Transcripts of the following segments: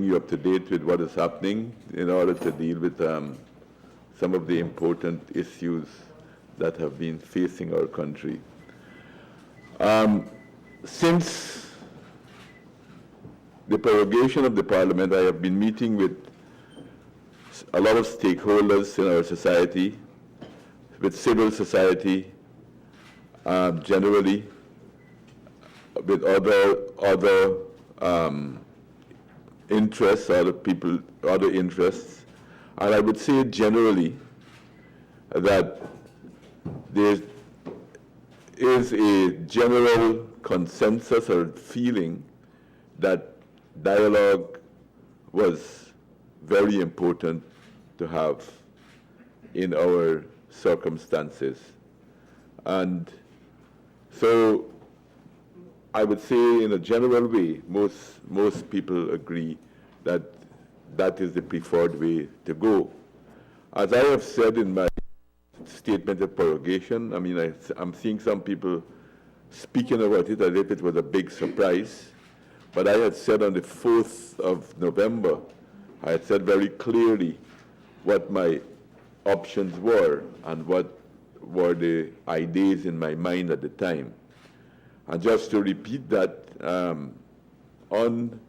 you up to date with what is happening in order to deal with some of the important issues that have been facing our country. Since the prorogation of the Parliament, I have been meeting with a lot of stakeholders in our society, with civil society generally, with other interests, other interests, and I would say generally that there is a general consensus or feeling that dialogue was very important to have in our circumstances. And so I would say in a general way, most people agree that that is the preferred way to go. As I have said in my statement of prorogation, I mean, I'm seeing some people speaking about it as if it was a big surprise, but I had said on the 4th of November, I had said very clearly what my options were and what were the ideas in my mind at the time. And just to repeat that, on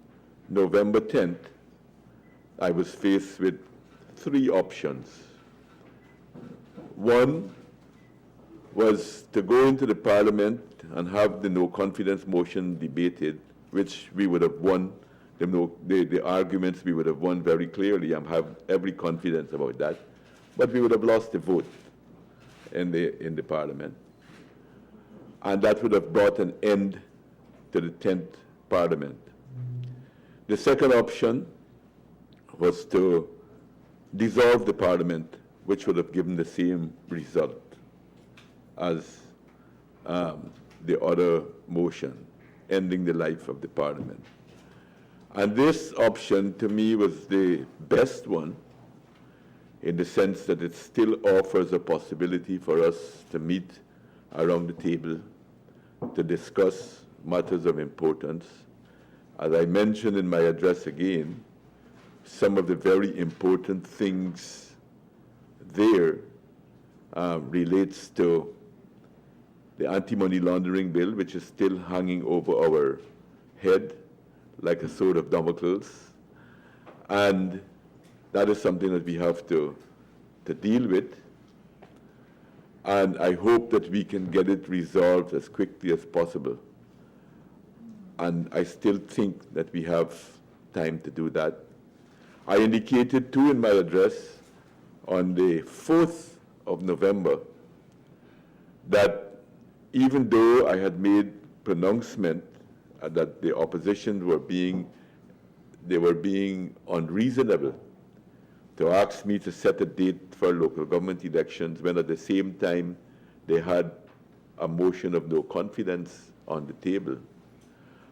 November 10th, I was faced with 3 options. One was to go into the Parliament and have the no confidence motion debated, which we would have won. The arguments we would have won very clearly. I have every confidence about that. But we would have lost the vote in the Parliament. And that would have brought an end to the 10th Parliament. The second option was to dissolve the Parliament, which would have given the same result as the other motion, ending the life of the Parliament. And this option, to me, was the best one in the sense that it still offers a possibility for us to meet around the table to discuss matters of importance. As I mentioned in my address again, some of the very important things there relates to the anti-money laundering bill, which is still hanging over our head like a sword of Damocles. And that is something that we have to deal with. And I hope that we can get it resolved as quickly as possible. And I still think that we have time to do that. I indicated too in my address on the 4th of November that even though I had made pronouncement that the opposition were being unreasonable to ask me to set a date for local government elections when at the same time they had a motion of no confidence on the table.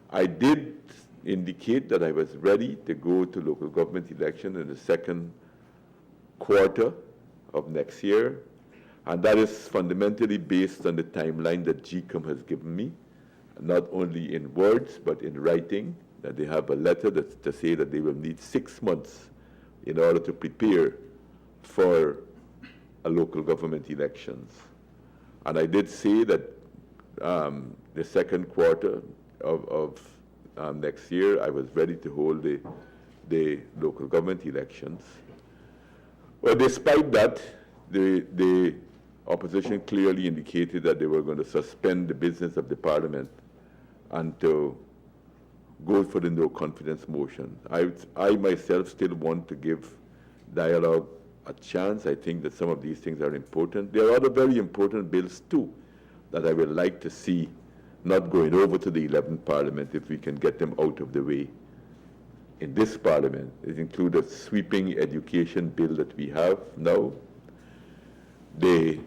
I did indicate that I was ready to go to local government election in the second quarter of next year, and that is fundamentally based on the timeline that GCOM has given me, not only in words but in writing, that they have a letter to say that they will need 6 months in order to prepare for a local government elections. And I did say that the second quarter of next year, I was ready to hold the local government elections. Well, despite that, the opposition clearly indicated that they were going to suspend the business of the Parliament and to go for the no confidence motion. I myself still want to give dialogue a chance. I think that some of these things are important. There are other very important bills too that I would like to see not going over to the 11th Parliament if we can get them out of the way in this Parliament. It includes a sweeping education bill that we have now. The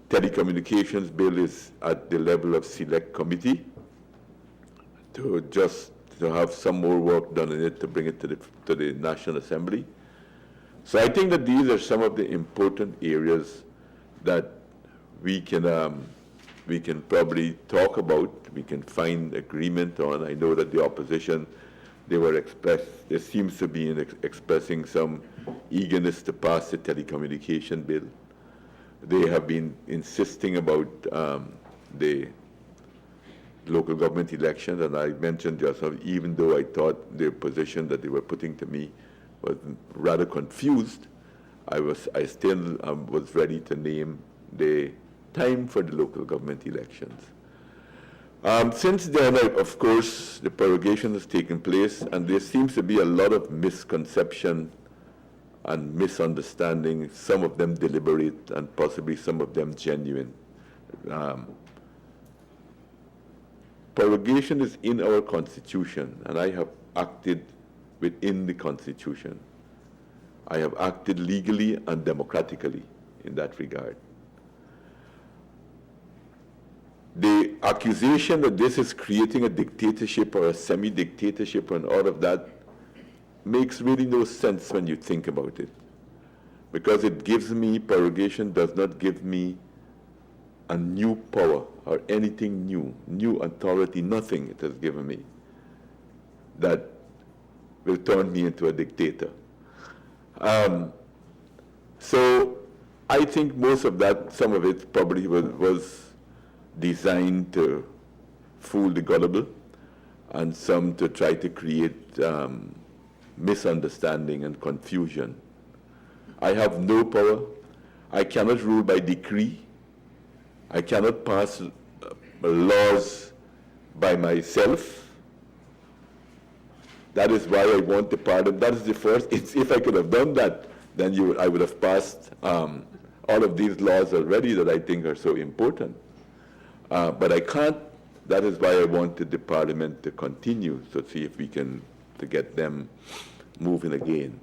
telecommunications bill is at the level of select committee to have some more work done in it to bring it to the National Assembly. So I think that these are some of the important areas that we can probably talk about, we can find agreement on. I know that the opposition there seems to be expressing some eagerness to pass the telecommunication bill. They have been insisting about the local government elections, and I mentioned just how, even though I thought the position that they were putting to me was rather confused, I still was ready to name the time for the local government elections. Since then, of course, the prorogation has taken place, and there seems to be a lot of misconception and misunderstanding, some of them deliberate and possibly some of them genuine. Prorogation is in our Constitution, and I have acted within the Constitution. I have acted legally and democratically in that regard. The accusation that this is creating a dictatorship or a semi-dictatorship and all of that makes really no sense when you think about it. Because it gives me, prorogation does not give me a new power or anything new authority, nothing it has given me that will turn me into a dictator. So I think most of that, some of it probably was designed to fool the gullible, and some to try to create misunderstanding and confusion. I have no power. I cannot rule by decree. I cannot pass laws by myself. That is why I want the parliament. That is the first. If I could have done that, then I would have passed all of these laws already that I think are so important. But I can't. That is why I wanted the parliament to continue, to see if we can to get them moving again.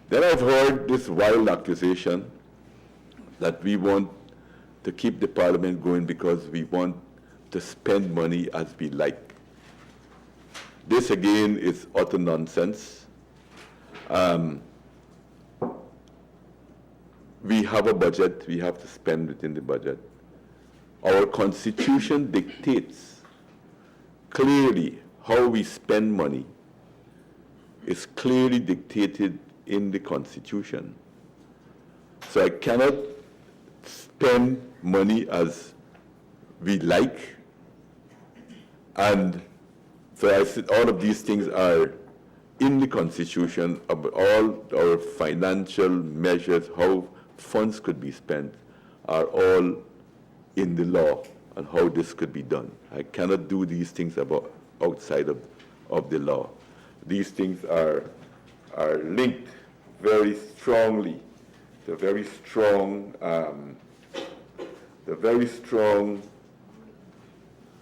Then I've heard this wild accusation that we want to keep the parliament going because we want to spend money as we like. This again is utter nonsense. We have a budget, we have to spend within the budget. Our Constitution dictates clearly how we spend money. Is clearly dictated in the Constitution. So I cannot spend money as we like, and so I said all of these things are in the Constitution, about all our financial measures, how funds could be spent, are all in the law and how this could be done. I cannot do these things outside of the law. These things are linked very strongly to very strong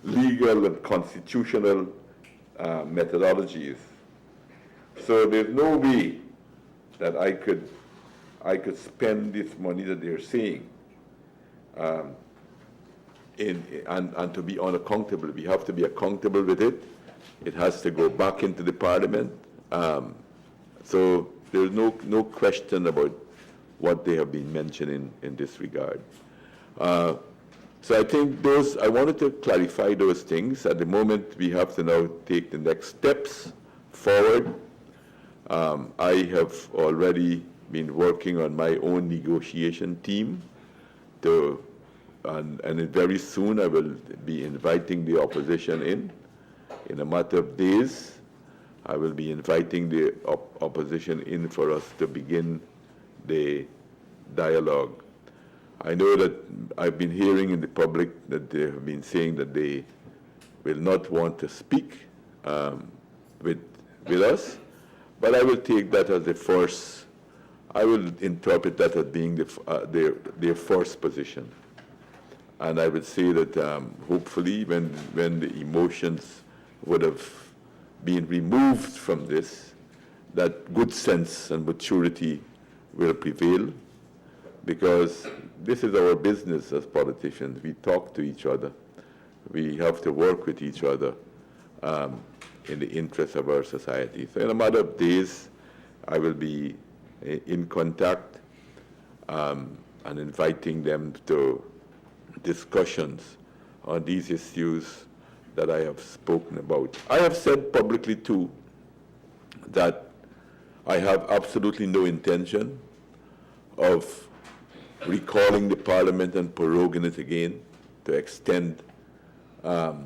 legal and constitutional methodologies. So there's no way that I could spend this money that they're saying and to be unaccountable. We have to be accountable with it. It has to go back into the parliament. So there's no question about what they have been mentioning in this regard. So I think I wanted to clarify those things. At the moment, we have to now take the next steps forward. I have already been working on my own negotiation team and very soon I will be inviting the opposition in a matter of days. I will be inviting the opposition in for us to begin the dialogue. I know that I've been hearing in the public that they have been saying that they will not want to speak with us, but I will take that as the first. I will interpret that as being their first position. And I would say that hopefully when the emotions would have been removed from this, that good sense and maturity will prevail, because this is our business as politicians. We talk to each other. We have to work with each other in the interest of our society. So in a matter of days, I will be in contact and inviting them to discussions on these issues that I have spoken about. I have said publicly too that I have absolutely no intention of recalling the Parliament and proroguing it again to extend the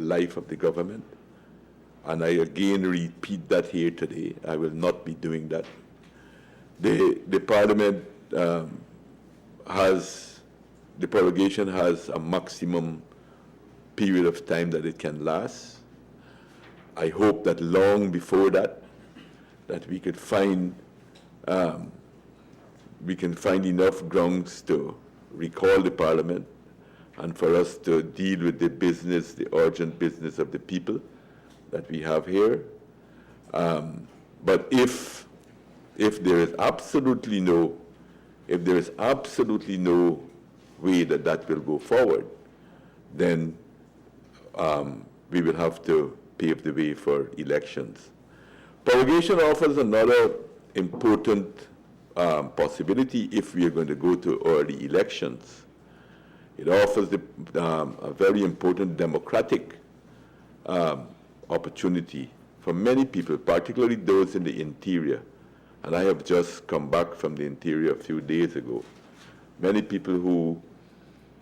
life of the government. And I again repeat that here today. I will not be doing that. The Parliament the prorogation has a maximum period of time that it can last. I hope that long before that we could find enough grounds to recall the Parliament and for us to deal with the business, the urgent business of the people that we have here. But if there is absolutely no way that will go forward, then we will have to pave the way for elections. Prorogation offers another important possibility if we are going to go to early elections. It offers a very important democratic opportunity for many people, particularly those in the interior. And I have just come back from the interior a few days ago. Many people who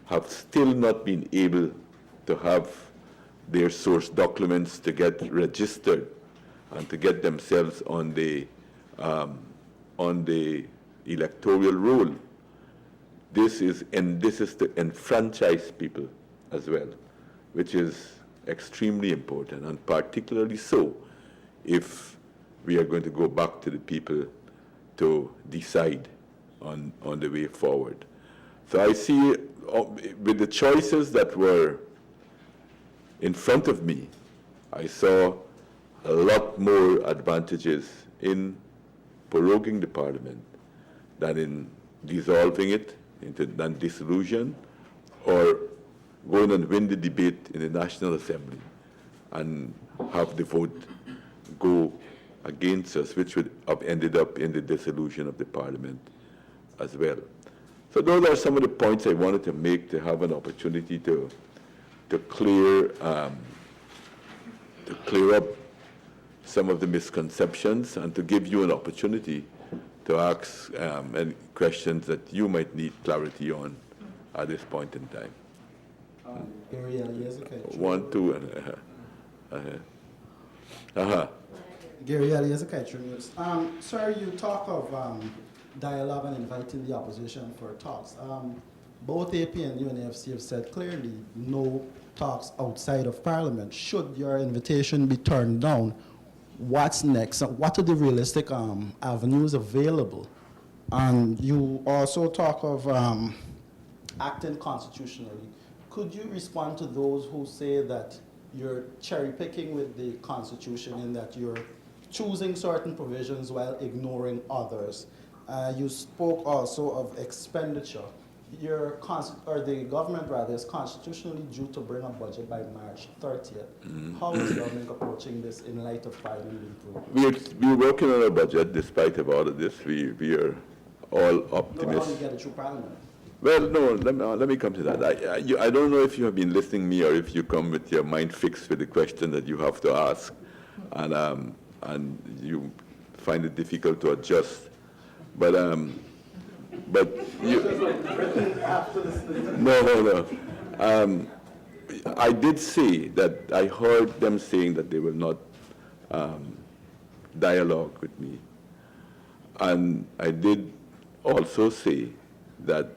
have still not been able to have their source documents to get registered and to get themselves on the electoral roll. This is to enfranchise people as well, which is extremely important, and particularly so if we are going to go back to the people to decide on the way forward. So I see with the choices that were in front of me, I saw a lot more advantages in proroguing the Parliament than in dissolving it than dissolution, or going and win the debate in the National Assembly and have the vote go against us, which would have ended up in the dissolution of the Parliament as well. So those are some of the points I wanted to make, to have an opportunity to clear up some of the misconceptions and to give you an opportunity to ask any questions that you might need clarity on at this point in time. Gary Eliezer. One, two, and Gary Eliezer, News. Sir, you talk of dialogue and inviting the opposition for talks. Both AP and UNFC have said clearly no talks outside of Parliament. Should your invitation be turned down, what's next? What are the realistic avenues available? And you also talk of acting constitutionally. Could you respond to those who say that you're cherry picking with the Constitution and that you're choosing certain provisions while ignoring others? You spoke also of expenditure. The government rather is constitutionally due to bring a budget by March 30th. How is the government approaching this in light of Parliament improvement? We're working on a budget despite of all of this. We are all optimistic. No, how do you get it through Parliament? Well, no, let me come to that. I don't know if you have been listening to me or if you come with your mind fixed with the question that you have to ask, and you find it difficult to adjust. But you, no. I did say that I heard them saying that they will not dialogue with me. And I did also say that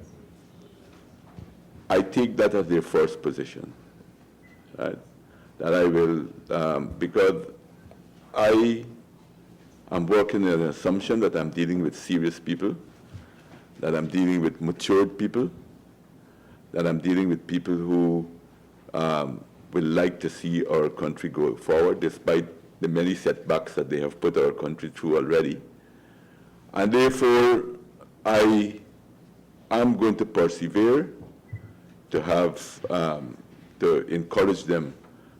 I take that as their first position, right? That I will, because I am working on an assumption that I'm dealing with serious people, that I'm dealing with matured people, that I'm dealing with people who would like to see our country go forward despite the many setbacks that they have put our country through already. And therefore, I am going to persevere to have, to encourage them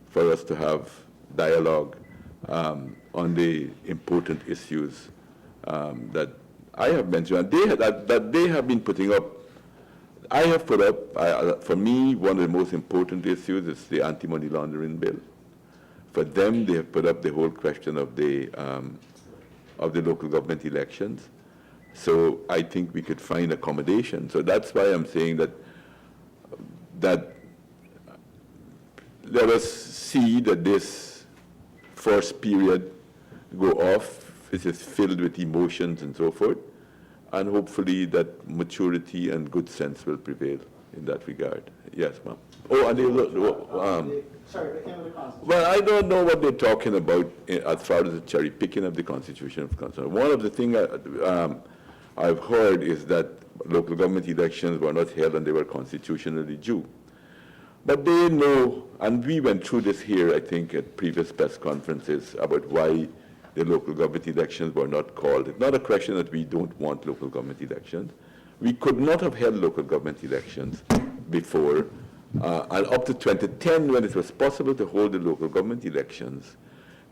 for us to have dialogue on the important issues that I have mentioned, and that they have been putting up. I have put up, for me, one of the most important issues is the anti-money laundering bill. for them, they have put up the whole question of the local government elections. So I think we could find accommodation. So that's why I'm saying that let us see that this first period go off. This is filled with emotions and so forth, and hopefully that maturity and good sense will prevail in that regard. Yes, ma'am. Oh, and Sorry, they came with the Constitution. well, I don't know what they're talking about as far as the cherry picking of the Constitution is concerned. One of the things I've heard is that local government elections were not held and they were constitutionally due. But they know, and we went through this here, I think, at previous press conferences about why the local government elections were not called. It's not a question that we don't want local government elections. We could not have held local government elections before, and up to 2010, when it was possible to hold the local government elections,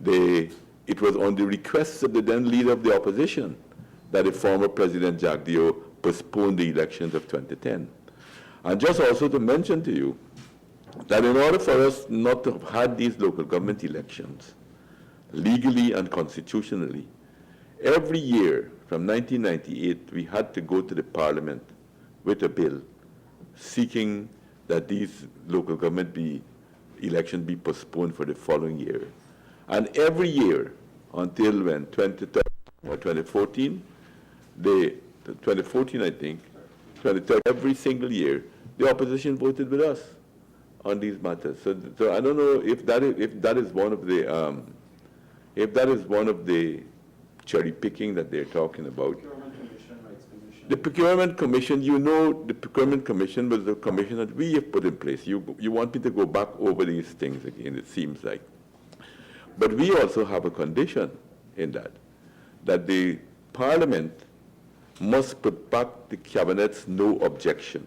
it was on the request of the then leader of the opposition that the former President Jagdeo postponed the elections of 2010. And just also to mention to you that in order for us not to have had these local government elections, legally and constitutionally, every year from 1998, we had to go to the Parliament with a bill seeking that these local government elections be postponed for the following year. And every year, until when, 2013 or 2014, 2014, I think, 2013, every single year, the opposition voted with us on these matters. So I don't know if that is one of the cherry picking that they're talking about. The Procurement Commission, you know, the Procurement Commission was the commission that we have put in place. You want me to go back over these things again, it seems like. But we also have a condition in that the Parliament must put back the Cabinet's no objection.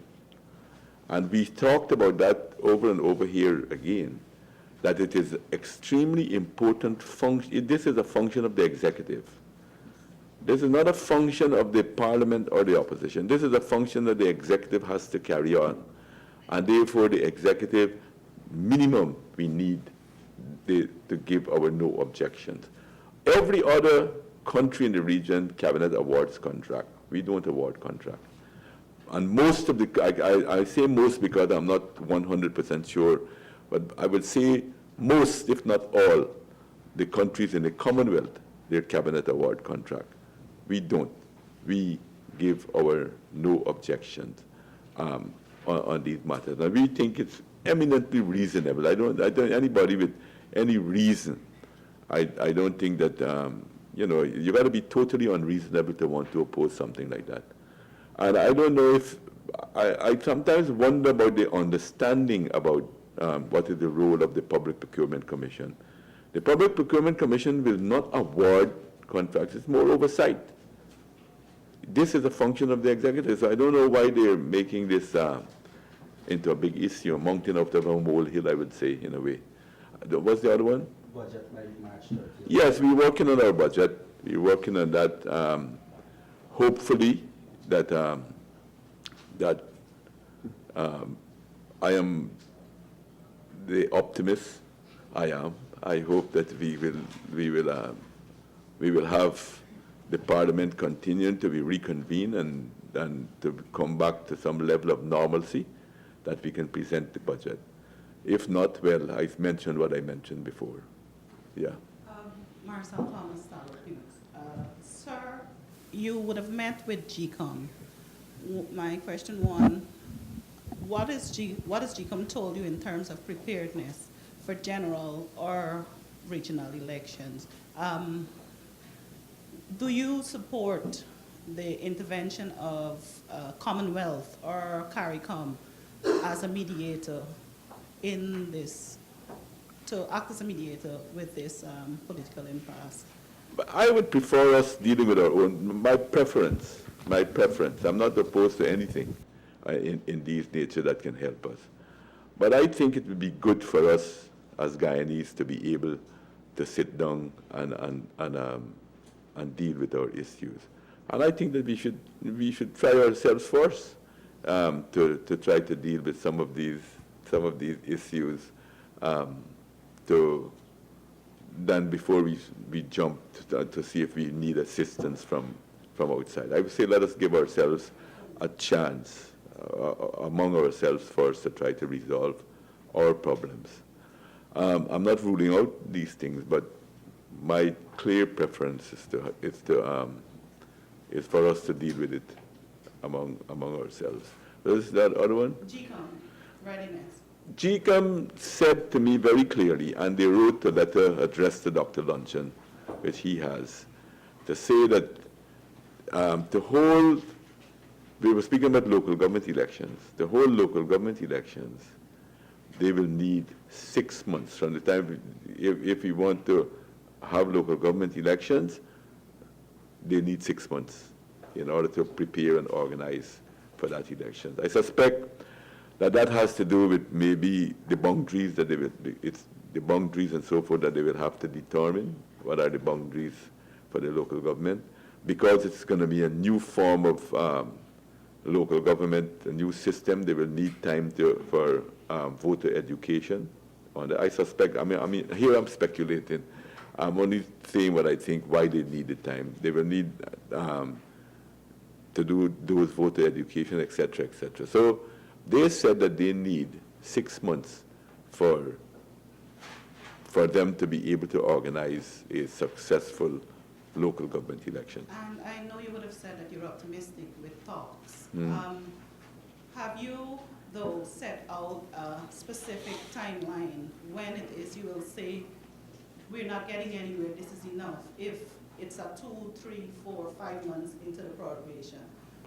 And we talked about that over and over here again, that it is extremely important function. This is a function of the executive. This is not a function of the Parliament or the opposition. This is a function that the executive has to carry on. And therefore, the executive, minimum, we need to give our no objections. Every other country in the region, cabinet awards contract. We don't award contract. And most of the, I say most because I'm not 100% sure, but I would say most, if not all, the countries in the Commonwealth, their cabinet award contract. We don't. We give our no objections on these matters. And we think it's eminently reasonable. I don't anybody with any reason, I don't think that, you got to be totally unreasonable to want to oppose something like that. And I don't know if, I sometimes wonder about the understanding about what is the role of the Public Procurement Commission. The Public Procurement Commission will not award contracts, it's more oversight. This is a function of the executive, so I don't know why they're making this into a big issue, a mountain out of a molehill, I would say, in a way. What's the other one? Budget by March 30th. Yes, we're working on our budget. We're working on that. Hopefully, that I am the optimist. I am. I hope that we will have the Parliament continuing to be reconvened and to come back to some level of normalcy that we can present the budget. If not, well, I've mentioned what I mentioned before. Yeah. Marcel Thomas, Sir, you would have met with GCOM. My question one, what has GCOM told you in terms of preparedness for general or regional elections? Do you support the intervention of Commonwealth or CARICOM as a mediator in this, to act as a mediator with this political impasse? But I would prefer us dealing with our own, my preference. I'm not opposed to anything in these nature that can help us. But I think it would be good for us as Guyanese to be able to sit down and deal with our issues. And I think that we should try ourselves first to try to deal with some of these issues to than before we jump to see if we need assistance from outside. I would say let us give ourselves a chance among ourselves first to try to resolve our problems. I'm not ruling out these things, but my clear preference is for us to deal with it among ourselves. There's that other one? GCOM, readiness. GCOM said to me very clearly, and they wrote a letter addressed to Dr. Luncheon, which he has, to say that we were speaking about local government elections, the whole local government elections, they will need 6 months from the time, if we want to have local government elections, they need 6 months in order to prepare and organize for that election. I suspect that has to do with maybe the boundaries that it's the boundaries and so forth that they will have to determine. What are the boundaries for the local government? Because it's going to be a new form of local government, a new system, they will need time for voter education. I suspect, I mean, here I'm speculating. I'm only saying what I think, why they need the time. They will need to do those voter education, et cetera, et cetera. So they said that they need 6 months for them to be able to organize a successful local government election. And I know you would have said that you're optimistic with talks. Have you, though, set out a specific timeline when it is you will say, we're not getting anywhere, this is enough, if it's a 2, 3, 4, 5 months into the prorogation?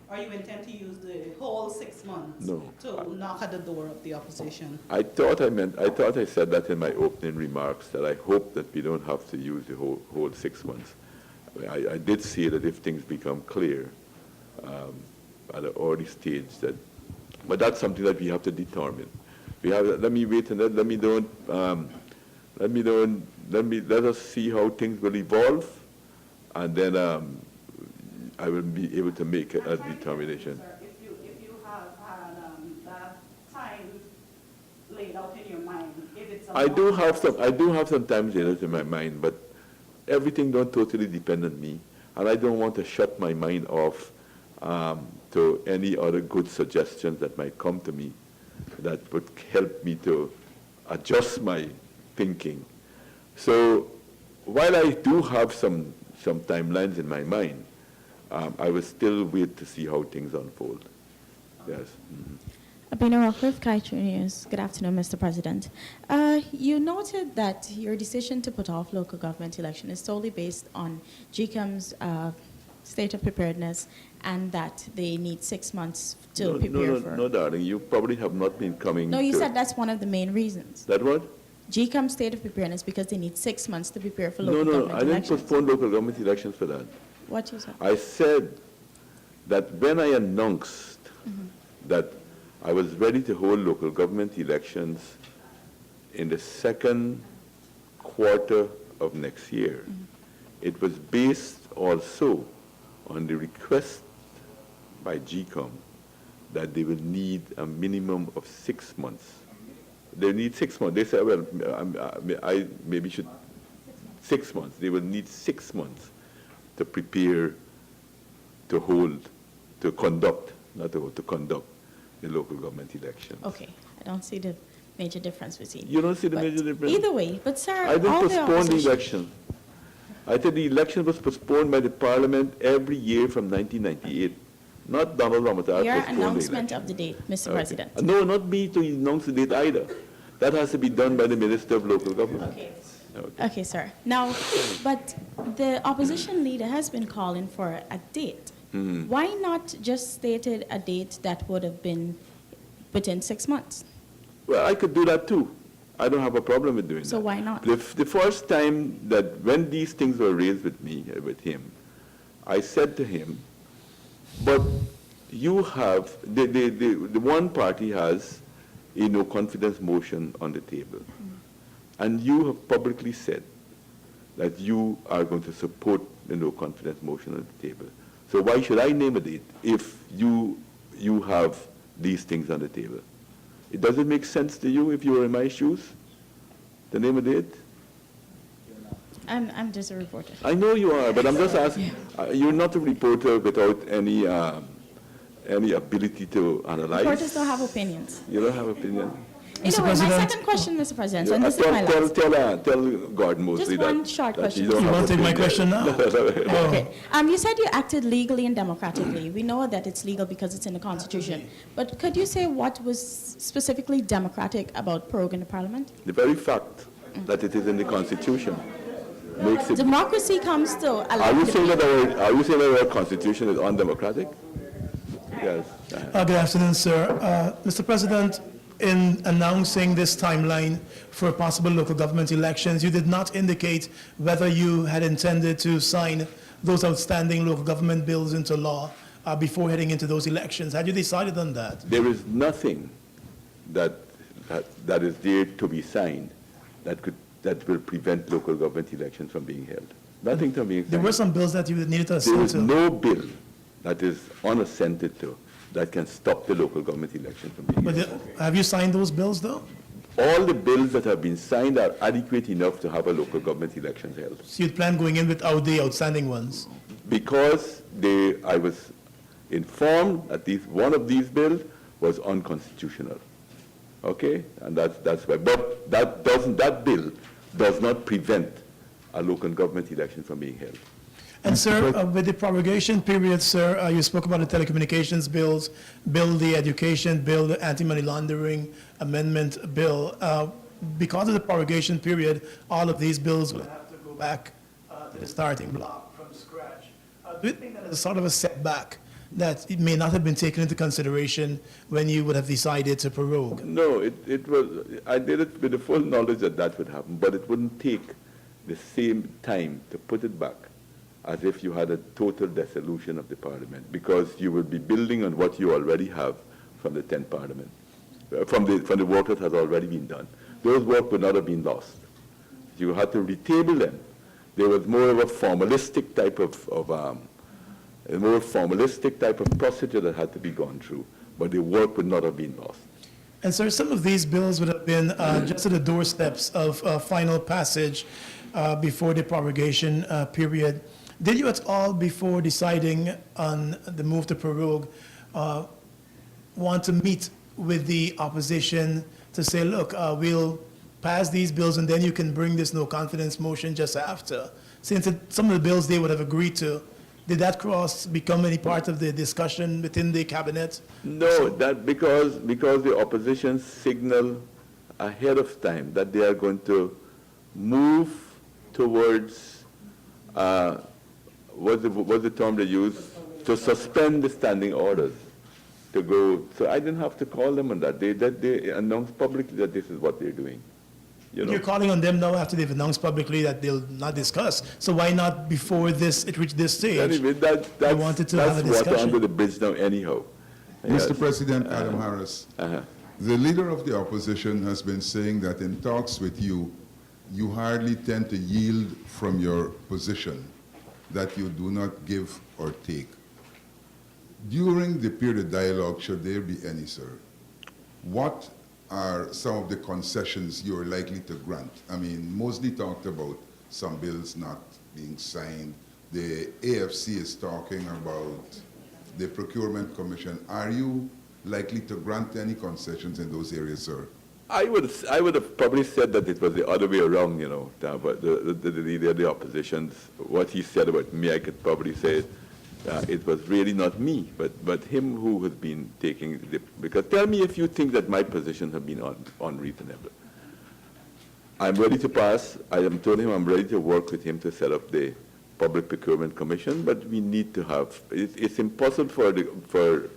Or you intend to use the whole 6 months to knock at the door of the opposition? I thought I said that in my opening remarks, that I hope that we don't have to use the whole 6 months. I did say that if things become clear at an early stage, but that's something that we have to determine. Let me wait and let us see how things will evolve, and then I will be able to make a determination. Sir, if you have had that time laid out in your mind, if it's I do have some time laid out in my mind, but everything don't totally depend on me, and I don't want to shut my mind off to any other good suggestions that might come to me that would help me to adjust my thinking. So while I do have some timelines in my mind, I will still wait to see how things unfold. Yes. Abina Rockcliffe, Kaiser News. Good afternoon, Mr. President. You noted that your decision to put off local government election is solely based on GCOM's state of preparedness and that they need 6 months to prepare for. No, darling, you probably have not been coming. No, you said that's one of the main reasons. That what? GCOM's state of preparedness because they need 6 months to prepare for local government elections. I didn't postpone local government elections for that. What you said? I said that when I announced that I was ready to hold local government elections in the second quarter of next year, it was based also on the request by GCOM that they will need a minimum of 6 months. They need 6 months. They said, well, I maybe should 6 months. They will need 6 months to prepare to conduct the local government elections. Okay, I don't see the major difference between. You don't see the major difference? Either way, but sir, I didn't postpone the election. I said the election was postponed by the Parliament every year from 1998. Not Donald Ramotar. Your announcement of the date, Mr. President. No, not me to announce the date either. That has to be done by the Minister of Local Government. Okay. Okay, sir. Now, but the opposition leader has been calling for a date. Why not just stated a date that would have been within 6 months? Well, I could do that too. I don't have a problem with doing that. So why not? The first time that when these things were raised with him, I said to him, but you have, the one party has a no confidence motion on the table. And you have publicly said that you are going to support the no confidence motion on the table. So why should I name a date if you have these things on the table? It doesn't make sense to you if you were in my shoes to name a date? I'm just a reporter. I know you are, but I'm just asking, you're not a reporter without any ability to analyze? Reporters don't have opinions. You don't have opinion? Anyway, my second question, Mr. President, and this is my last. Tell Gordon Mosley Just one short question. don't You have want to take my opinion. question now? Okay. You said you acted legally and democratically. We know that it's legal because it's in the Constitution. But could you say what was specifically democratic about proroguing the Parliament? The very fact that it is in the Constitution makes it... Democracy comes to allow Are you the saying people- that our Constitution is undemocratic? Yes. Good afternoon, sir. Mr. President, in announcing this timeline for possible local government elections, you did not indicate whether you had intended to sign those outstanding local government bills into law before heading into those elections. Had you decided on that? There is nothing that is there to be signed that will prevent local government elections from being held. Nothing to be signed. There were some bills that you needed to There assent is to. no bill that is unassented to that can stop the local government election from being But held. have you signed those bills, though? All the bills that have been signed are adequate enough to have a local government election held. So you'd plan going in without the outstanding ones? Because I was informed that one of these bills was unconstitutional. Okay? And that's why. But that bill does not prevent a local government election from being held. And sir, with the prorogation period, sir, you spoke about the telecommunications bills, the education bill, the anti-money laundering amendment bill. Because of the prorogation period, all of these bills will have to go back to the starting block from scratch. Do you think that is sort of a setback, that it may not have been taken into consideration when you would have decided to prorogue? No, it was, I did it with the full knowledge that would happen, but it wouldn't take the same time to put it back as if you had a total dissolution of the parliament, because you will be building on what you already have from the 10th parliament, from the work that has already been done. Those work would not have been lost. You had to retable them. There was more of a formalistic type of procedure that had to be gone through, but the work would not have been lost. And sir, some of these bills would have been just at the doorsteps of final passage before the prorogation period. Did you at all, before deciding on the move to prorogue, want to meet with the opposition to say, look, we'll pass these bills and then you can bring this no confidence motion just after? Since some of the bills they would have agreed to, did that become any part of the discussion within the cabinet? No, that because the opposition signaled ahead of time that they are going to move towards what's the term they use, to suspend the standing orders, to go. So I didn't have to call them on that. They announced publicly that this is what they're doing. You know. You're calling on them now after they've announced publicly that they'll not discuss. So why not before this, it reached this stage? Anyway, wanted to have a that's water discussion. under the bridge now anyhow. Yes. Mr. President, Adam Harris, the leader of the opposition has been saying that in talks with you, you hardly tend to yield from your position, that you do not give or take. During the period of dialogue, should there be any, sir, what are some of the concessions you're likely to grant? I mean, Mosley talked about some bills not being signed. The AFC is talking about the Procurement Commission. Are you likely to grant any concessions in those areas, sir? I would have probably said that it was the other way around, you know, but the leader of the opposition, what he said about me, I could probably say it was really not me, but him who has been taking the, because tell me if you think that my positions have been unreasonable. I'm ready to pass. I am told him I'm ready to work with him to set up the Public Procurement Commission, but we need to have, it's impossible for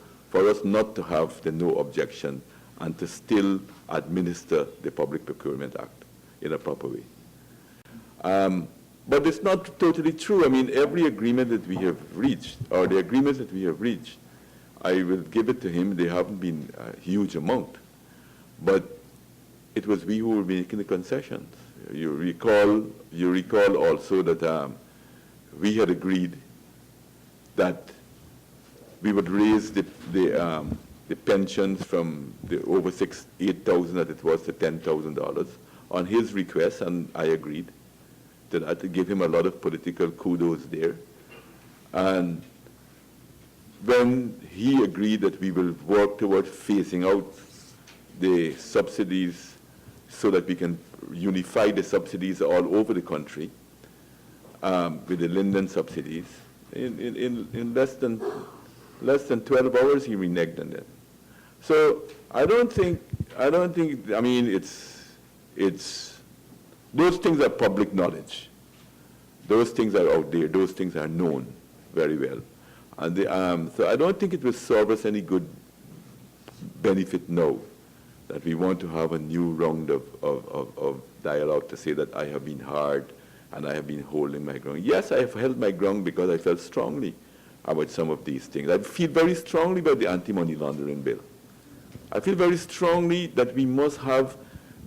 us not to have the no objection and to still administer the Public Procurement Act in a proper way. But it's not totally true. I mean, every agreement that we have reached, or the agreements that we have reached, I will give it to him. They haven't been a huge amount. But it was we who were making the concessions. You recall also that we had agreed that we would raise the pensions from the over $8,000 that it was to $10,000 on his request, and I agreed. to that, to give him a lot of political kudos there. And when he agreed that we will work towards phasing out the subsidies so that we can unify the subsidies all over the country, with the Linden subsidies, in less than 12 hours he reneged on that. So I don't think, I mean, it's, those things are public knowledge. Those things are out there, those things are known very well. And so I don't think it will serve us any good benefit now that we want to have a new round of dialogue to say that I have been hard and I have been holding my ground. Yes, I have held my ground because I felt strongly about some of these things. I feel very strongly about the anti-money laundering bill. I feel very strongly that we must have,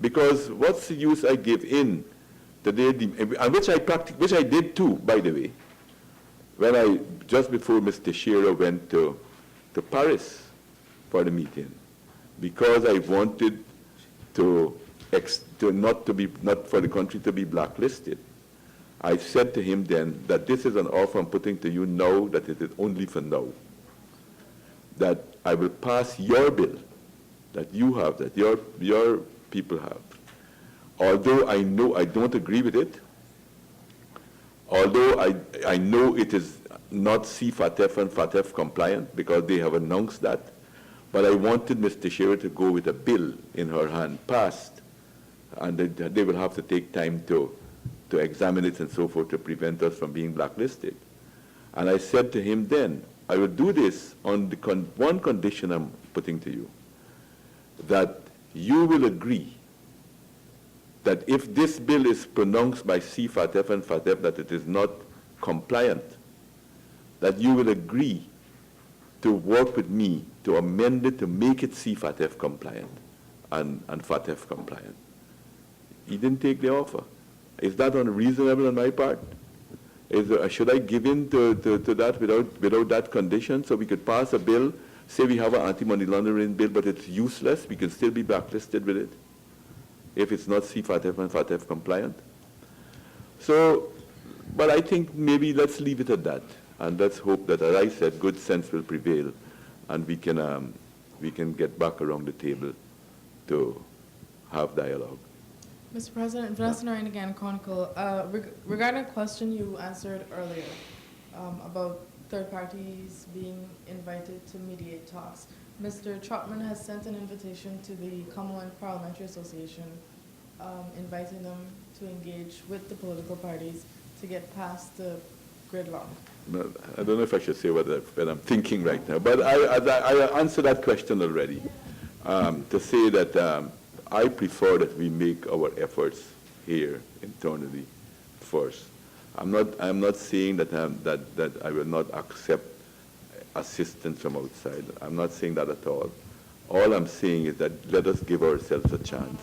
because what's the use I give in the day, and which I did too, by the way, when I, just before Mr. Shearer went to Paris for the meeting, because I wanted not for the country to be blacklisted. I said to him then that this is an offer I'm putting to you now, that it is only for now. That I will pass your bill that you have, that your people have. Although I know I don't agree with it, although I know it is not CFATF and FATF compliant because they have announced that, but I wanted Mr. Shearer to go with a bill in her hand, passed, and they will have to take time to examine it and so forth to prevent us from being blacklisted. And I said to him then, I will do this on the one condition I'm putting to you, that you will agree that if this bill is pronounced by CFATF and FATF that it is not compliant, that you will agree to work with me to amend it to make it CFATF compliant and FATF compliant. He didn't take the offer. Is that unreasonable on my part? Should I give in to that without that condition so we could pass a bill, say we have an anti-money laundering bill, but it's useless, we can still be blacklisted with it if it's not CFATF and FATF compliant? So, but I think maybe let's leave it at that, and let's hope that, as I said, good sense will prevail, and we can get back around the table to have dialogue. Mr. President, Vanessa Noreen again, Chronicle. Regarding a question you answered earlier about third parties being invited to mediate talks, Mr. Trotman has sent an invitation to the Commonwealth Parliamentary Association inviting them to engage with the political parties to get past the gridlock. No, I don't know if I should say what I'm thinking right now, but I answered that question already to say that I prefer that we make our efforts here internally first. I'm not saying that I will not accept assistance from outside. I'm not saying that at all. All I'm saying is that let us give ourselves a chance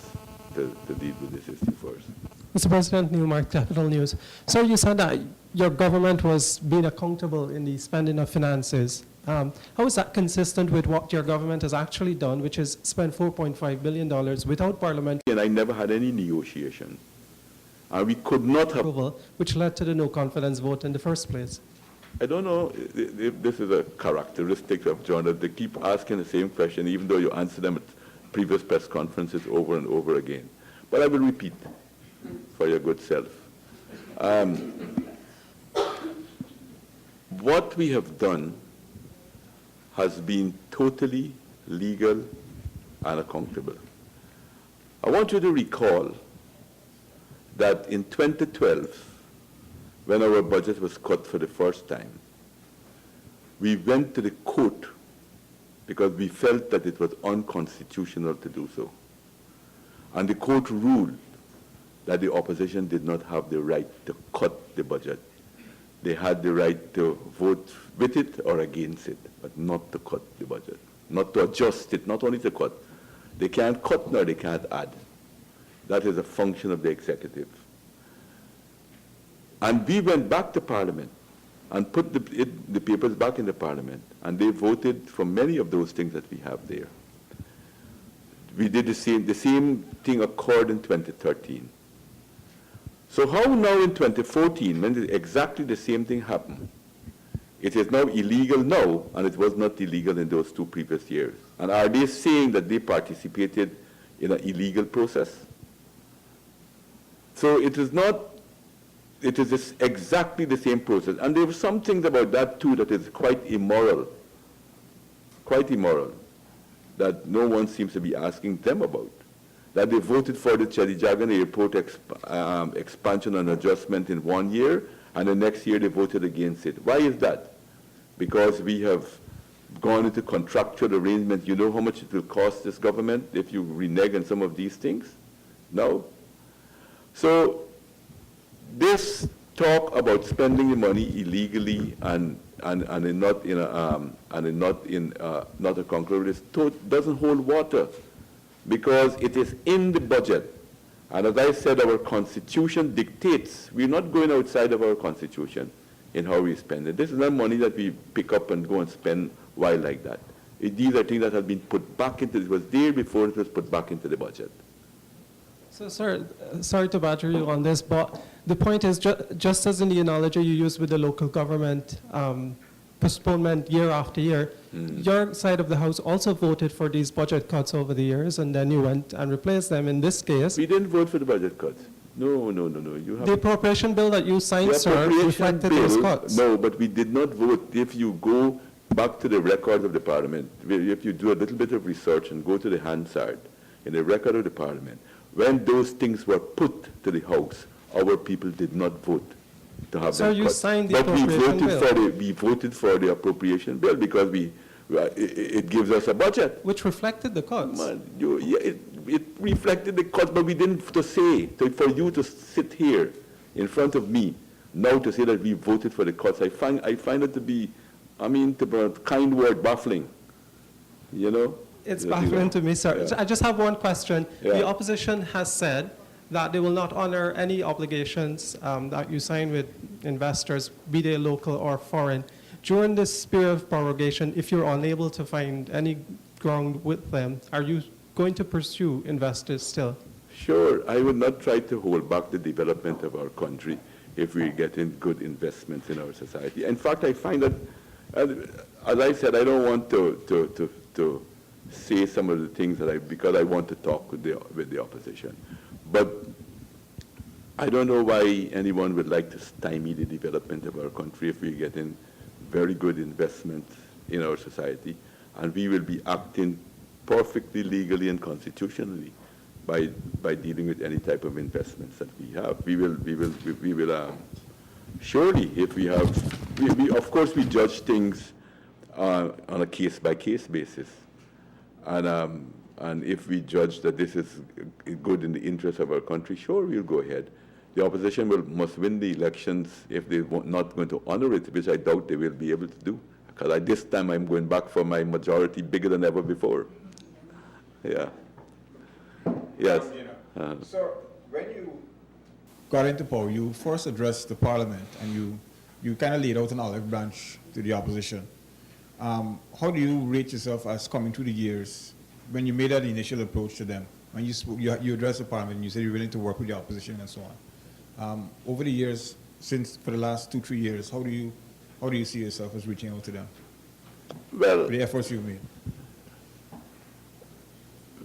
to deal with this issue first. Mr. President, Newmark, Capital News. Sir, you said that your government was being accountable in the spending of finances. How is that consistent with what your government has actually done, which is spent $4.5 billion without Parliament? And I never had any negotiation. And we could not have approval, which led to the no confidence vote in the first place. I don't know if this is a characteristic of journalists. They keep asking the same question, even though you answer them at previous press conferences over and over again. But I will repeat for your good self. What we have done has been totally legal and accountable. I want you to recall that in 2012, when our budget was cut for the first time, we went to the court because we felt that it was unconstitutional to do so. And the court ruled that the opposition did not have the right to cut the budget. They had the right to vote with it or against it, but not to cut the budget, not to adjust it, not only to cut. They can't cut nor they can't add. That is a function of the executive. And we went back to Parliament and put the papers back in the Parliament, and they voted for many of those things that we have there. We did the same thing occurred in 2013. So how now in 2014, when exactly the same thing happened, it is now illegal now, and it was not illegal in those 2 previous years? And are they saying that they participated in an illegal process? So it is not, it is exactly the same process. And there were some things about that too that is quite immoral, that no one seems to be asking them about. That they voted for the Chedijagan Airport expansion and adjustment in 1 year, and the next year they voted against it. Why is that? Because we have gone into contractual arrangement. You know how much it will cost this government if you renege on some of these things? No? So this talk about spending the money illegally and not a concurrent doesn't hold water, because it is in the budget. And as I said, our constitution dictates. We're not going outside of our constitution in how we spend it. This is not money that we pick up and go and spend wild like that. These are things that have been put back into, it was there before it was put back into the budget. So, sir, sorry to badger you on this, but the point is, just as in the analogy you used with the local government postponement year after year, your side of the House also voted for these budget cuts over the years, and then you went and replaced them. In this case, We didn't vote for the budget cuts. No. You have the appropriation bill that you signed, the sir, appropriation reflected those bill, cuts. No, but we did not vote. If you go back to the record of the Parliament, if you do a little bit of research and go to the Hansard in the record of the Parliament, when those things were put to the House, our people did not vote to have Sir, them you cut. signed the But appropriation bill. we voted for the appropriation bill because it gives us a budget. Which reflected the cuts. Man, it reflected the cost, but we didn't for you to sit here in front of me now to say that we voted for the cuts. I find it to be, to be a kind word, baffling. You know? It's baffling to me, sir. Yeah. So I just have one question. Yeah. The opposition has said that they will not honor any obligations that you sign with investors, be they local or foreign. During this period of prorogation, if you're unable to find any ground with them, are you going to pursue investors still? Sure, I would not try to hold back the development of our country if we're getting good investments in our society. In fact, I find that, as I said, I don't want to say some of the things because I want to talk with the opposition. But I don't know why anyone would like to stymie the development of our country if we're getting very good investments in our society, and we will be acting perfectly legally and constitutionally by dealing with any type of investments that we have. We will surely, if we have, we of course we judge things on a case-by-case basis, and if we judge that this is good in the interest of our country, sure, we'll go ahead. The opposition must win the elections if they're not going to honor it, which I doubt they will be able to do. Because this time I'm going back for my majority bigger than ever before. Yeah. Yes. So when you got into power, you first addressed the parliament and you kind of laid out an olive branch to the opposition. How do you rate yourself as coming through the years when you made that initial approach to them? When you addressed the parliament and you said you're willing to work with the opposition and so on. Over the years, for the last 2-3 years, how do you see yourself as reaching out to them? Well, The efforts you've made.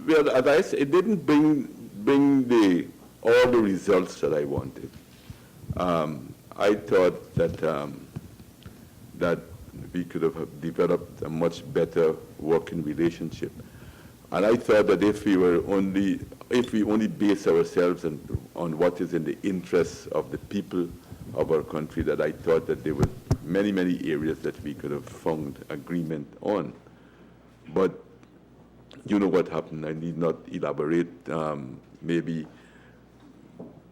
well, as I said, it didn't bring all the results that I wanted. I thought that we could have developed a much better working relationship. And I thought that if we only base ourselves on what is in the interests of the people of our country, that I thought that there were many, many areas that we could have found agreement on. But you know what happened. I need not elaborate. Maybe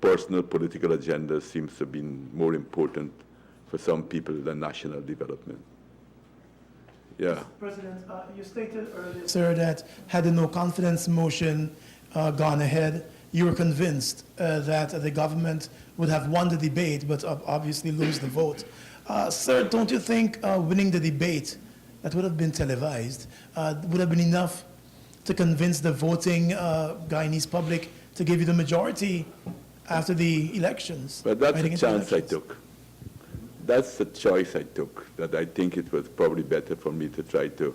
personal political agendas seems to have been more important for some people than national development. Yeah. President, you stated earlier, sir, that had the no confidence motion gone ahead, you were convinced that the government would have won the debate, but obviously lose the vote. Sir, don't you think winning the debate that would have been televised would have been enough to convince the voting Guyanese public to give you the majority after the elections. But that's heading a into chance I elections. took. That's the choice I took, that I think it was probably better for me to try to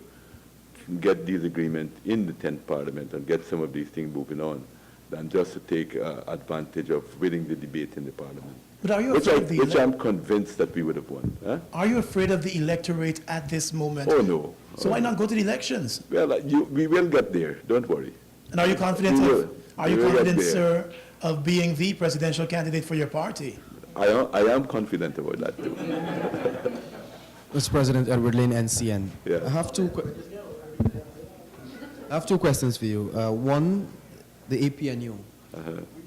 get these agreements in the 10th Parliament and get some of these things moving on than just to take advantage of winning the debate in the Parliament. But are you Which, afraid of the which I'm convinced that we would have won. Huh? Are you afraid of the electorate at this moment? Oh, no. So why not go to the elections? Well, we will get there. Don't worry. And are you confident We of, will. are you We will get confident, there. sir, of being the presidential candidate for your party? I am confident about that, too. Mr. President, Edward Lane, NCN. Yeah. I have two questions for you. One, the APNU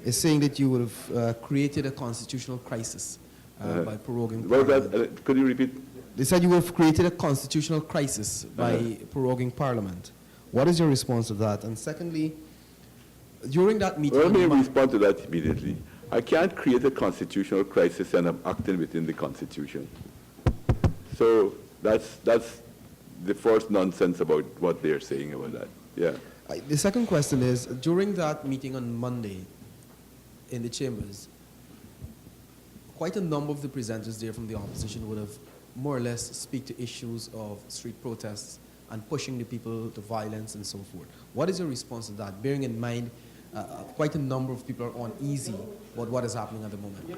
is saying that you would have created a constitutional crisis by proroguing Well, Parliament. could you repeat? They said you would have created a constitutional crisis by proroguing Parliament. What is your response to that? And secondly, during that meeting... Well, let me respond to that immediately. I can't create a constitutional crisis and I'm acting within the Constitution. So that's the first nonsense about what they're saying about that. Yeah. The second question is, during that meeting on Monday in the chambers, quite a number of the presenters there from the opposition would have more or less speak to issues of street protests and pushing the people to violence and so forth. What is your response to that, bearing in mind quite a number of people are uneasy about what is happening at the moment?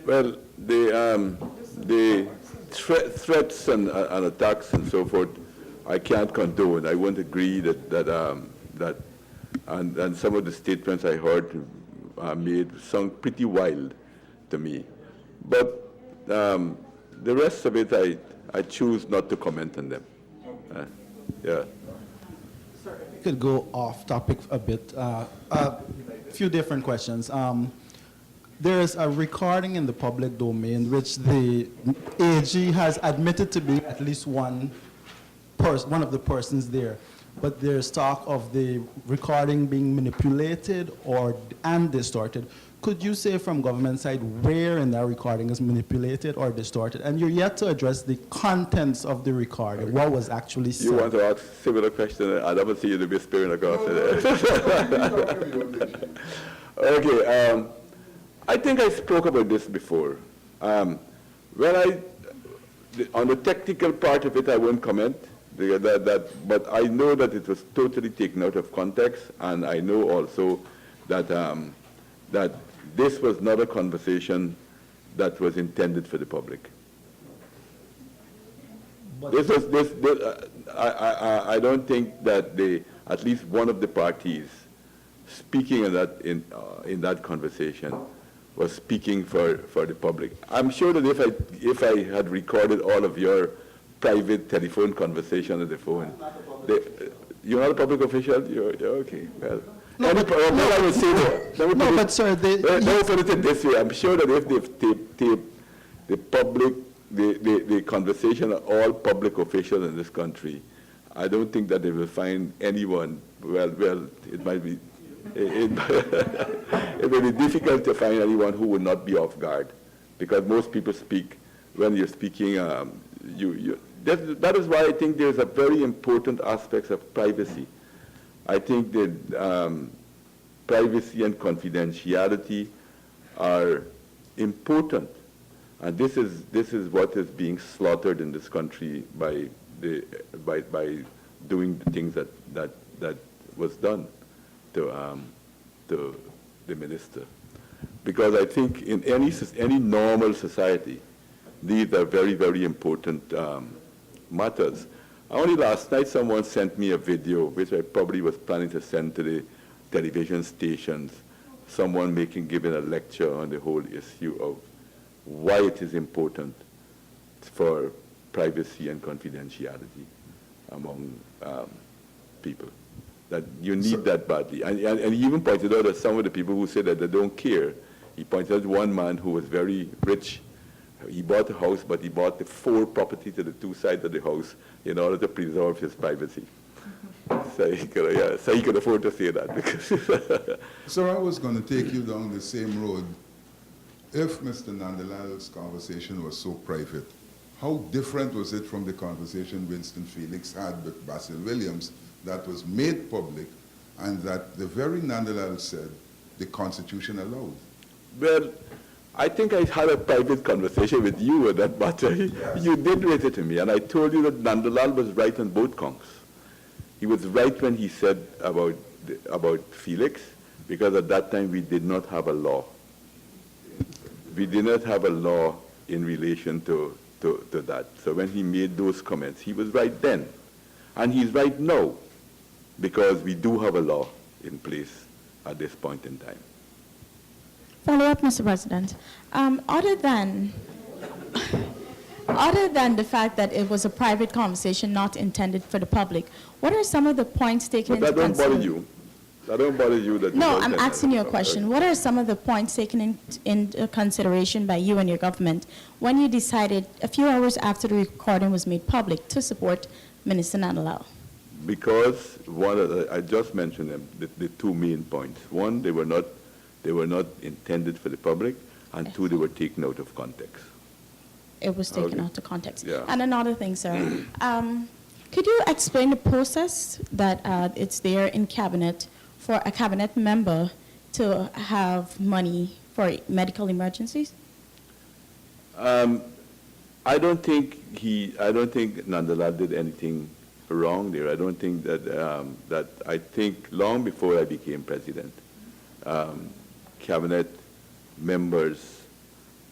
Well, the threats and attacks and so forth, I can't condone. I won't agree that and some of the statements I heard made sound pretty wild to me. But the rest of it, I choose not to comment on them. Yeah. Could go off topic a bit. A few different questions. There is a recording in the public domain which the AG has admitted to be at least one of the persons there, but there's talk of the recording being manipulated and distorted. Could you say from government side where in that recording is manipulated or distorted? And you're yet to address the contents of the recording, what was actually said. You want to ask similar question? I never see you to be whispering across it. Okay. I think I spoke about this before. On the technical part of it, I won't comment, but I know that it was totally taken out of context, and I know also that that this was not a conversation that was intended for the public. I don't think that at least one of the parties speaking in that conversation was speaking for the public. I'm sure that if I had recorded all of your private telephone conversation on the phone, you're not a public official. You're okay. Well, I would say that. Let me put it this way. I'm sure that if they've taped the public, the conversation of all public officials in this country, I don't think that they will find anyone. Well, it might be. It will be difficult to find anyone who would not be off guard, because most people speak when you're speaking. That is why I think there's a very important aspect of privacy. I think that privacy and confidentiality are important, and this is what is being slaughtered in this country by doing the things that was done to the minister. Because I think in any normal society, these are very, very important matters. Only last night someone sent me a video, which I probably was planning to send to the television stations, someone giving a lecture on the whole issue of why it is important for privacy and confidentiality among people. That you need that badly. And he even pointed out that some of the people who said that they don't care, he pointed out one man who was very rich. He bought a house, but he bought the 4 property to the 2 sides of the house in order to preserve his privacy. So he could afford to say that. So I was going to take you down the same road. If Mr. Nandalal's conversation was so private, how different was it from the conversation Winston Felix had with Basil Williams that was made public and that the very Nandalal said the Constitution allowed? Well, I think I had a private conversation with you on that matter. You did raise it to me, and I told you that Nandalal was right on both counts. He was right when he said about Felix, because at that time we did not have a law. We did not have a law in relation to that. So when he made those comments, he was right then. And he's right now, because we do have a law in place at this point in time. Follow up, Mr. President. Other than the fact that it was a private conversation not intended for the public, what are some of the points taken But into that don't bother consideration? you. That don't bother you that. No, you I'm don't asking you a send question. What are some of the points taken into consideration by you and your government when you decided a few hours after the recording was made public to support Minister Nandalal? Because I just mentioned them, the two main points. One, they were not intended for the public, and two, they were taken out of context. It was taken Okay. out of context. Yeah. And another thing, sir, could you explain the process that it's there in cabinet for a cabinet member to have money for medical emergencies? I don't think Nandalal did anything wrong there. I don't think that I think long before I became president, cabinet members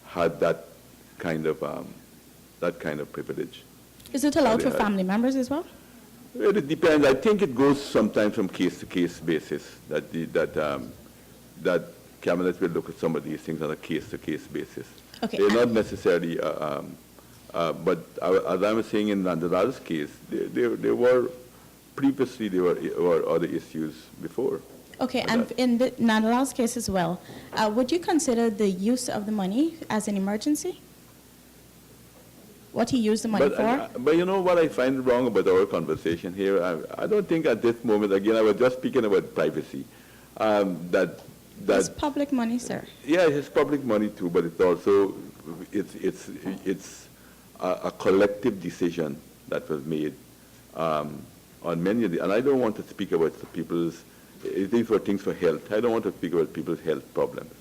had that kind of privilege. Is it allowed they for had. family members as well? Well, it depends. I think it goes sometimes from case-to-case basis, that cabinet will look at some of these things on a case-to-case basis. Okay. They're not necessarily, but as I was saying in Nandalal's case, there were previously there were other issues before. Okay, But and that- in Nandalal's case as well, would you consider the use of the money as an emergency? What he used the money for? But you know what I find wrong about our conversation here? I don't think at this moment, again, I was just speaking about privacy, It's public money, sir. yeah, it's public money too, but it's also, it's a collective decision that was made on many of the, and I don't want to speak about the people's, these were things for health. I don't want to speak about people's health problems.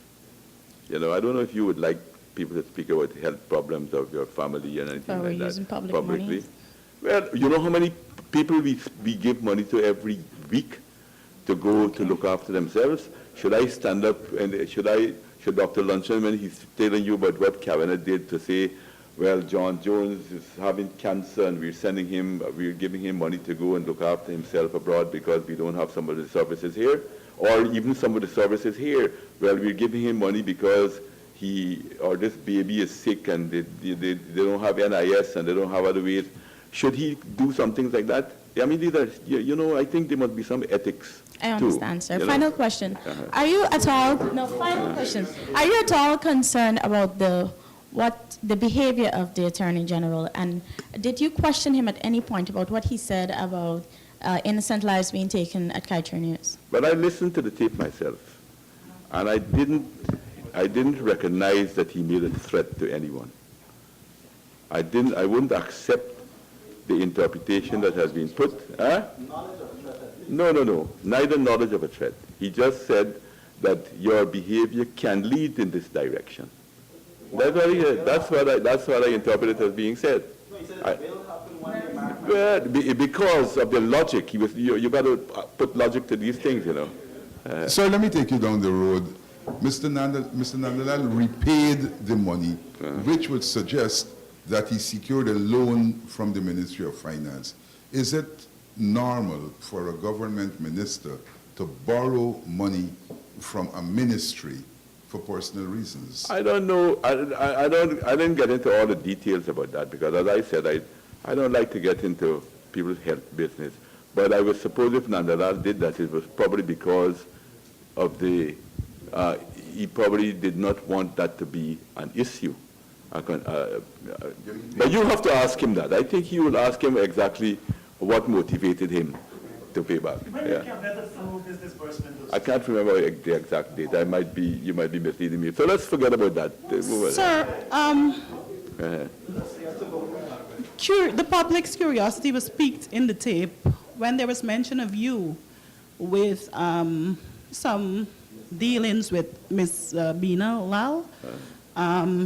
You know, I don't know if you would like people to speak about health problems of your family and anything Or we're like that using public publicly. money. Well, you know how many people we give money to every week to go to look after themselves? Should I stand up and should Dr. Luncheon, when he's telling you about what cabinet did, to say, well, John Jones is having cancer and we're giving him money to go and look after himself abroad because we don't have some of the services here, or even some of the services here, well, we're giving him money because this baby is sick and they don't have NIS and they don't have other ways. Should he do some things like that? I mean, these are, you know, I think there must be some ethics I too, understand, sir. you know? Final question. Uh-huh. Are you at all, no, final question. Are you at all concerned about the behavior of the Attorney General? And did you question him at any point about what he said about innocent lives being taken at Kaiser News? But I listened to the tape myself, and I didn't recognize that he made a threat to anyone. I wouldn't accept the interpretation that has been put. Huh? No. Neither knowledge of a threat. He just said that your behavior can lead in this direction. That's what I interpreted as being said. Well, because of the logic, you got to put logic to these things, you know. Sir, let me take you down the road. Mr. Nandalal repaid the money, which would suggest that he secured a loan from the Ministry of Finance. Is it normal for a government minister to borrow money from a ministry for personal reasons? I don't know. I didn't get into all the details about that because, as I said, I don't like to get into people's health business. But I would suppose if Nandalal did that, it was probably because of he probably did not want that to be an issue. But you have to ask him that. I think you will ask him exactly what motivated him to pay back. Yeah. I can't remember the exact date. You might be misleading me. So let's forget about that. Sir, the public's curiosity was piqued in the tape when there was mention of you with some dealings with Ms. Bina Lal.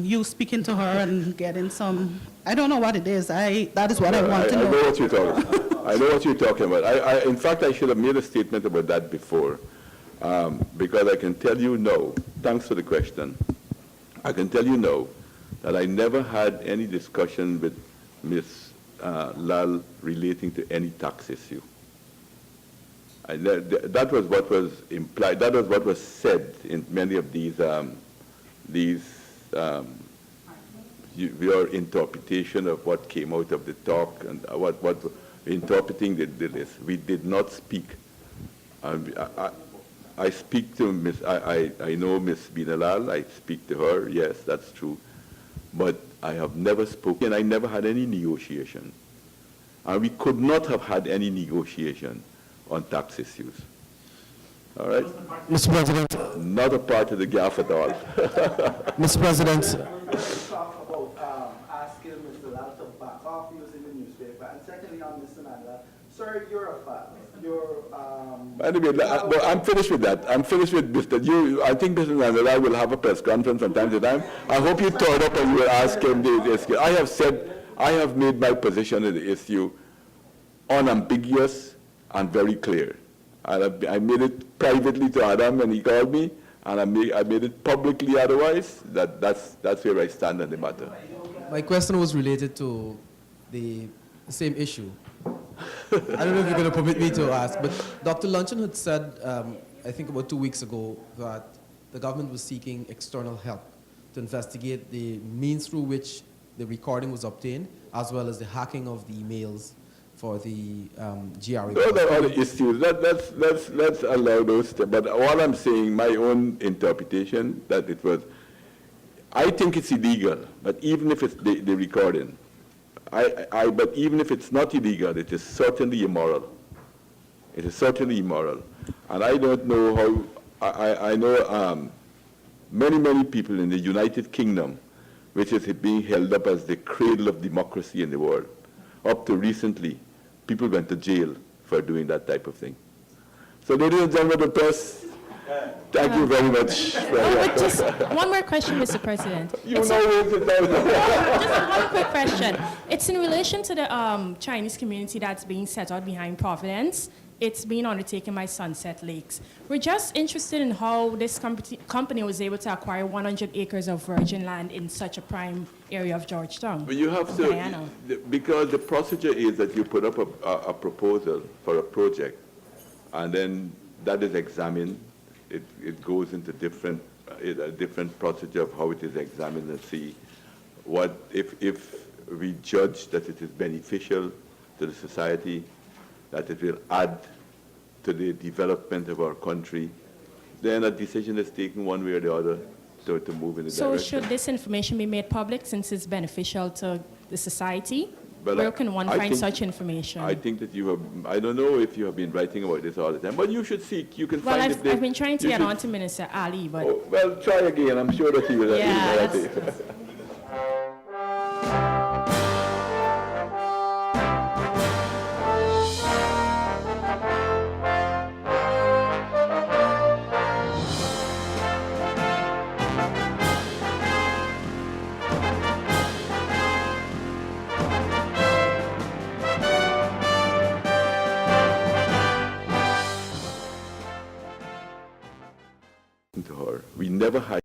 You speaking to her and getting some, I don't know what it is. That is what I want to I know. know what you're talking. I know what you're talking about. In fact, I should have made a statement about that before, because I can tell you no. Thanks for the question. I can tell you no, that I never had any discussion with Ms. Lal relating to any tax issue. That was what was implied. That was what was said in many of your interpretation of what came out of the talk and what interpreting the list. We did not speak. I speak to Miss. I know Miss Binalal. I speak to her. Yes, that's true. But I have never spoken. I never had any negotiation, and we could not have had any negotiation on tax issues. All right. Mr. President. Not a part of the GAF at all. Mr. President. Talk about asking Mr. Lal to back off using the newspaper. And secondly, on Mr. Mandela, sir, you're a father. Anyway, but I'm finished with that. I'm finished with Mr. I think Mr. Mandela will have a press conference from time to time. I hope you turn up and you will ask him this issue. I have made my position in the issue unambiguous and very clear. And I made it privately to Adam when he called me, and I made it publicly otherwise. That's where I stand on the matter. My question was related to the same issue. I don't know if you're going to permit me to ask, but Dr. Luncheon had said, I think about 2 weeks ago, that the government was seeking external help to investigate the means through which the recording was obtained, as well as the hacking of the emails for the GRA. Those are all the issues. Let's allow those. But all I'm saying, my own interpretation, that it was, I think it's illegal, but even if it's the recording, but even if it's not illegal, it is certainly immoral. It is certainly immoral. And I don't know how, I know many people in the United Kingdom, which is being held up as the cradle of democracy in the world. Up to recently, people went to jail for doing that type of thing. So ladies and gentlemen of the press, thank you very much. But just one more question, Mr. President. Just one quick question. It's in relation to the Chinese community that's being set out behind Providence. It's being undertaken by Sunset Lakes. We're just interested in how this company was able to acquire 100 acres of virgin land in such a prime area of Georgetown. But you have to, because the procedure is that you put up a proposal for a project, and then that is examined. It goes into a different procedure of how it is examined and see what, if we judge that it is beneficial to the society, that it will add to the development of our country, then a decision is taken one way or the other to move in the So direction. should this information be made public since it's beneficial to the society? Well, Where can one I find think- such information? I think that you have, I don't know if you have been writing about this all the time, but you should seek, you can Well, find I've been trying to get on to Minister Ali, but Oh, well, try again, I'm sure that he will. Yeah, he will- to her. We never had